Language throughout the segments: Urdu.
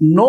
9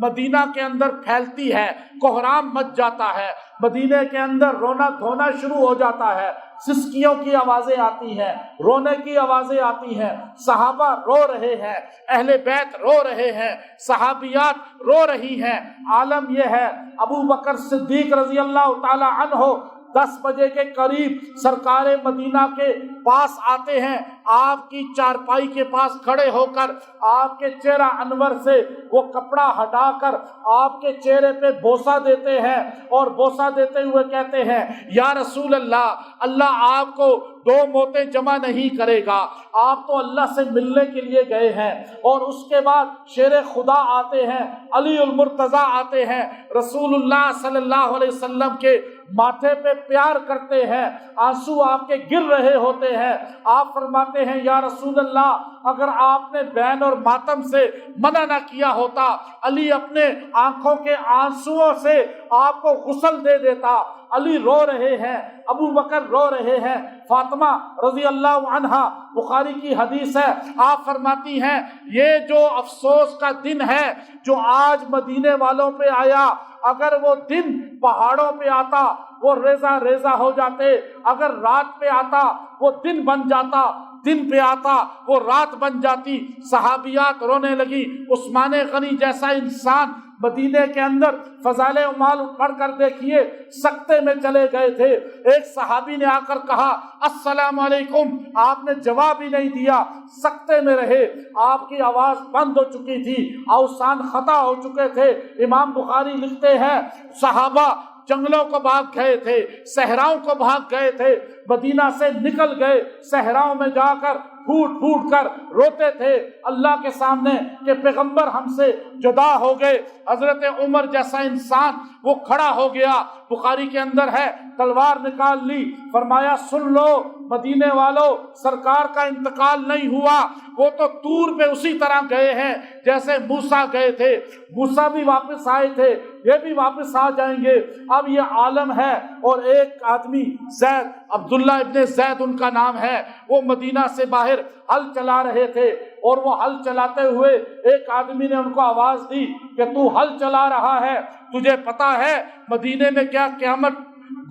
مدینہ کے اندر پھیلتی ہے، کوہرام مچ جاتا ہے، مدینے کے اندر رونا دھونا شروع ہو جاتا ہے، سسکیوں کی آوازیں آتی ہیں، رونے کی آوازیں آتی ہیں، صحابہ رو رہے ہیں، اہل بیت رو رہے ہیں، صحابیات رو رہی ہیں۔ عالم یہ ہے، ابو بکر صدیق رضی اللہ تعالی عنہ 10 بجے کے قریب سرکار مدینہ کے پاس آتے ہیں، آپ کی چارپائی کے پاس کھڑے ہو کر آپ کے چہرہ انور سے وہ کپڑا ہٹا کر آپ کے چہرے پہ بوسہ دیتے ہیں، اور بوسہ دیتے ہوئے کہتے ہیں یا رسول اللہ، اللہ آپ کو 2 موتیں جمع نہیں کرے گا، آپ تو اللہ سے ملنے کے لیے گئے ہیں۔ اور اس کے بعد شیر خدا آتے ہیں، علی المرتضیٰ آتے ہیں، رسول اللہ صلی اللہ علیہ وسلم کے ماتھے پہ پیار کرتے ہیں، آنسو آپ کے گر رہے ہوتے ہیں۔ آپ فرماتے ہیں یا رسول اللہ، اگر آپ نے بین اور ماتم سے منع نہ کیا ہوتا، علی اپنے آنکھوں کے آنسوؤں سے آپ کو غسل دے دیتا۔ علی رو رہے ہیں، ابو بکر رو رہے ہیں، فاطمہ رضی اللہ عنہا، بخاری کی حدیث ہے، آپ فرماتی ہیں یہ جو افسوس کا دن ہے جو آج مدینے والوں پہ آیا، اگر وہ دن پہاڑوں پہ آتا وہ ریزہ ریزہ ہو جاتے، اگر رات پہ آتا وہ دن بن جاتا، دن پہ آتا وہ رات بن جاتی۔ صحابیات رونے لگی۔ عثمان غنی جیسا انسان مدینے کے اندر فضائل اعمال پڑھ کر دیکھیے سکتے میں چلے گئے تھے۔ ایک صحابی نے آ کر کہا السلام علیکم، آپ نے جواب ہی نہیں دیا، سکتے میں رہے، آپ کی آواز بند ہو چکی تھی، اوسان خطا ہو چکے تھے۔ امام بخاری لکھتے ہیں صحابہ جنگلوں کو بھاگ گئے تھے، صحراؤں کو بھاگ گئے تھے، مدینہ سے نکل گئے، صحراؤں میں جا کر پھوٹ پھوٹ کر روتے تھے اللہ کے سامنے کہ پیغمبر ہم سے جدا ہو گئے۔ حضرت عمر جیسا انسان وہ کھڑا ہو گیا، بخاری کے اندر ہے، تلوار نکال لی، فرمایا سن لو مدینے والوں، سرکار کا انتقال نہیں ہوا، وہ تو طور پہ اسی طرح گئے ہیں جیسے موسیٰ گئے تھے، موسیٰ بھی واپس آئے تھے، یہ بھی واپس آ جائیں گے۔ اب یہ عالم ہے۔ اور ایک آدمی زید، عبداللہ ابن زید ان کا نام ہے، وہ مدینہ سے باہر ہل چلا رہے تھے، اور وہ ہل چلاتے ہوئے ایک آدمی نے ان کو آواز دی کہ تو ہل چلا رہا ہے، تجھے پتا ہے مدینے میں کیا قیامت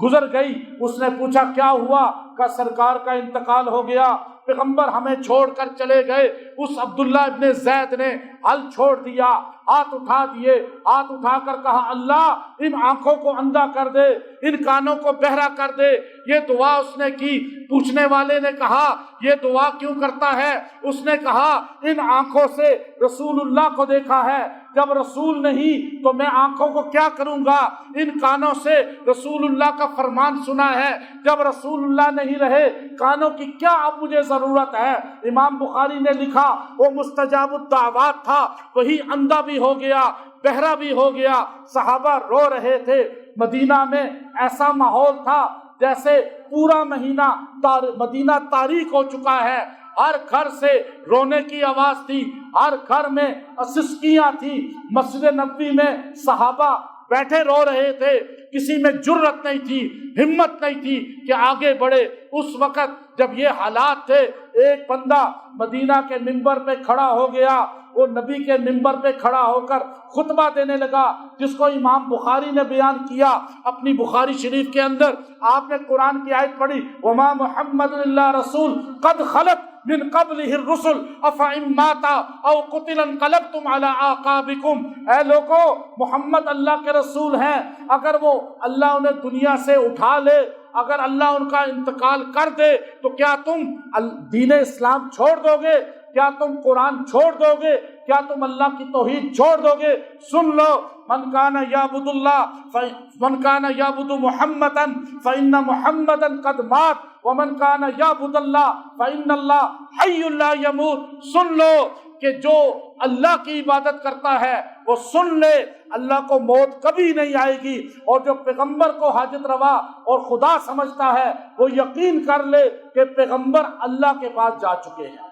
گزر گئی؟ اس نے پوچھا کیا ہوا؟ کہ سرکار کا انتقال ہو گیا، پیغمبر ہمیں چھوڑ کر چلے گئے۔ اس عبداللہ ابن زید نے ہل چھوڑ دیا، ہاتھ اٹھا دیے، ہاتھ اٹھا کر کہا اللہ ان آنکھوں کو اندھا کر دے، ان کانوں کو بہرا کر دے۔ یہ دعا اس نے کی۔ پوچھنے والے نے کہا یہ دعا کیوں کرتا ہے؟ اس نے کہا ان آنکھوں سے رسول اللہ کو دیکھا ہے، جب رسول نہیں تو میں آنکھوں کو کیا کروں گا؟ ان کانوں سے رسول اللہ کا فرمان سنا ہے، جب رسول اللہ نہیں رہے کانوں کی کیا اب مجھے ضرورت ہے؟ امام بخاری نے لکھا وہ مستجاب الدعوات تھا، وہی اندھا بھی ہو گیا، بہرا بھی ہو گیا۔ صحابہ رو رہے تھے۔ مدینہ میں ایسا ماحول تھا جیسے پورا مہینہ مدینہ تاریک ہو چکا ہے، ہر گھر سے رونے کی آواز تھی، ہر گھر میں سسکیاں تھی۔ مسجد نبوی میں صحابہ بیٹھے رو رہے تھے، کسی میں جرت نہیں تھی، ہمت نہیں تھی کہ آگے بڑھے۔ اس وقت جب یہ حالات تھے، ایک بندہ مدینہ کے منبر پہ کھڑا ہو گیا، وہ نبی کے منبر پہ کھڑا ہو کر خطبہ دینے لگا، جس کو امام بخاری نے بیان کیا اپنی بخاری شریف کے اندر۔ آپ نے قرآن کی آیت پڑھی وما محمد الا رسول قد خلت من قبلہ الرسل افإن مات او قتل انقلبتم علی اعقابکم۔ اے لوگو، محمد اللہ کے رسول ہیں، اگر وہ اللہ انہیں دنیا سے اٹھا لے، اگر اللہ ان کا انتقال کر دے تو کیا تم دین اسلام چھوڑ دو گے؟ کیا تم قرآن چھوڑ دو گے؟ کیا تم اللہ کی توحید چھوڑ دو گے؟ سن لو من کان یعبد اللہ من کان یعبد محمدا فإن محمدا قد مات ومن کان یعبد اللہ فإن اللہ حی لا یموت۔ سن لو کہ جو اللہ کی عبادت کرتا ہے وہ سن لے، اللہ کو موت کبھی نہیں آئے گی، اور جو پیغمبر کو حاجت روا اور خدا سمجھتا ہے وہ یقین کر لے کہ پیغمبر اللہ کے پاس جا چکے ہیں۔